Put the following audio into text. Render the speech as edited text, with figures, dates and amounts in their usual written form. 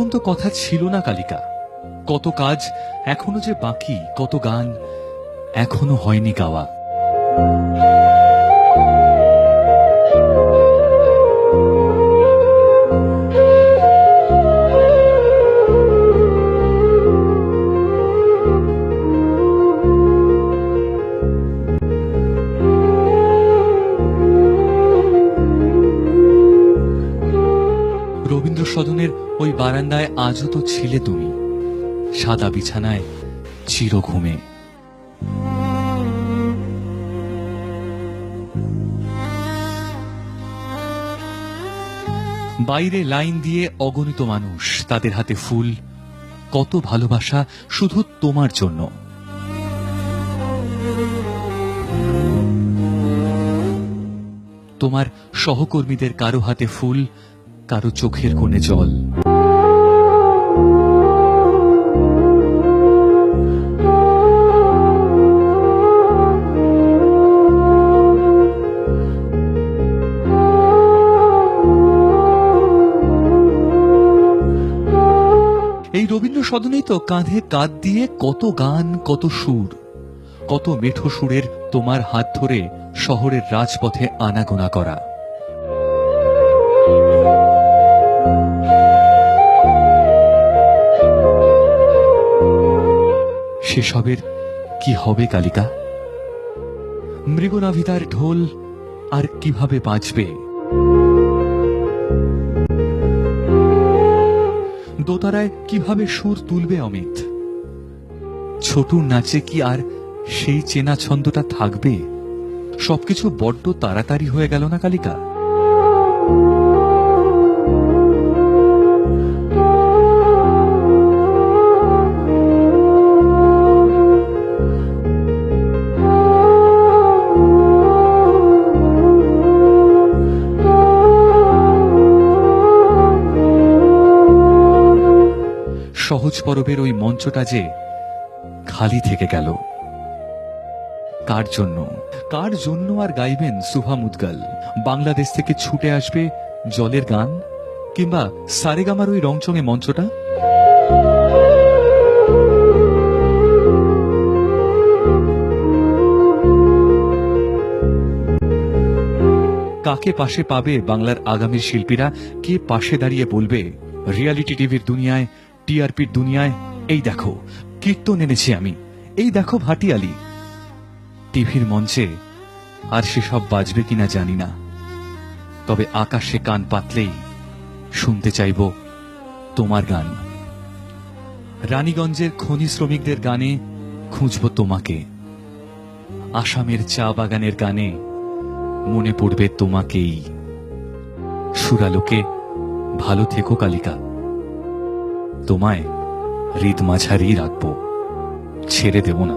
মতন তো কথা ছিল না কালিকা। কত কাজ এখনো যে বাকি, কত গান এখনো হয়নি গাওয়া। রবীন্দ্র সদনের ওই বারান্দায় আজও তো ছিলে তুমি, সাদা বিছানায় চির ঘুমে। বাইরে লাইন দিয়ে অগণিত মানুষ, তাদের হাতে ফুল, কত ভালোবাসা শুধু তোমার জন্য। তোমার সহকর্মীদের কারো হাতে ফুল, কারো চোখের কোণে জল। এই রবীন্দ্র সদনেই তো কাঁধে কাঁধ দিয়ে কত গান, কত সুর, কত মেঠো সুরের তোমার হাত ধরে শহরের রাজপথে আনাগোনা করা। সেসবের কি হবে কালিকা? মৃগনাভিতার ঢোল আর কিভাবে বাঁচবে? দোতারায় কিভাবে সুর তুলবে অমিত? ছোটুর নাচে কি আর সেই চেনা ছন্দটা থাকবে? সবকিছু বড্ড তাড়াতাড়ি হয়ে গেল না কালিকা? সহজ পরবের ওই মঞ্চটা যে খালি থেকে গেল। কার জন্য, কার জন্য আর গাইবেন সুভা মুদগাল? বাংলাদেশ থেকে ছুটে আসবে জলের গান, কিংবা সারেগামার ওই রংচঙে মঞ্চটা? কাকে পাশে পাবে বাংলার আগামী শিল্পীরা? কে পাশে দাঁড়িয়ে বলবে রিয়ালিটি টিভির দুনিয়ায়, টিআরপির দুনিয়ায়, এই দেখো কীর্তন এনেছি আমি, এই দেখো ভাটিয়ালি? টিভির মঞ্চে আর সেসব বাজবে কিনা জানি না, তবে আকাশে কান পাতলেই শুনতে চাইব তোমার গান। রানীগঞ্জের খনি শ্রমিকদের গানে খুঁজব তোমাকে, আসামের চা বাগানের গানে মনে পড়বে তোমাকেই। সুরালোকে ভালো থেকো কালিকা, তোমায় হৃদ মাঝারি রাখবো, ছেড়ে দেব না।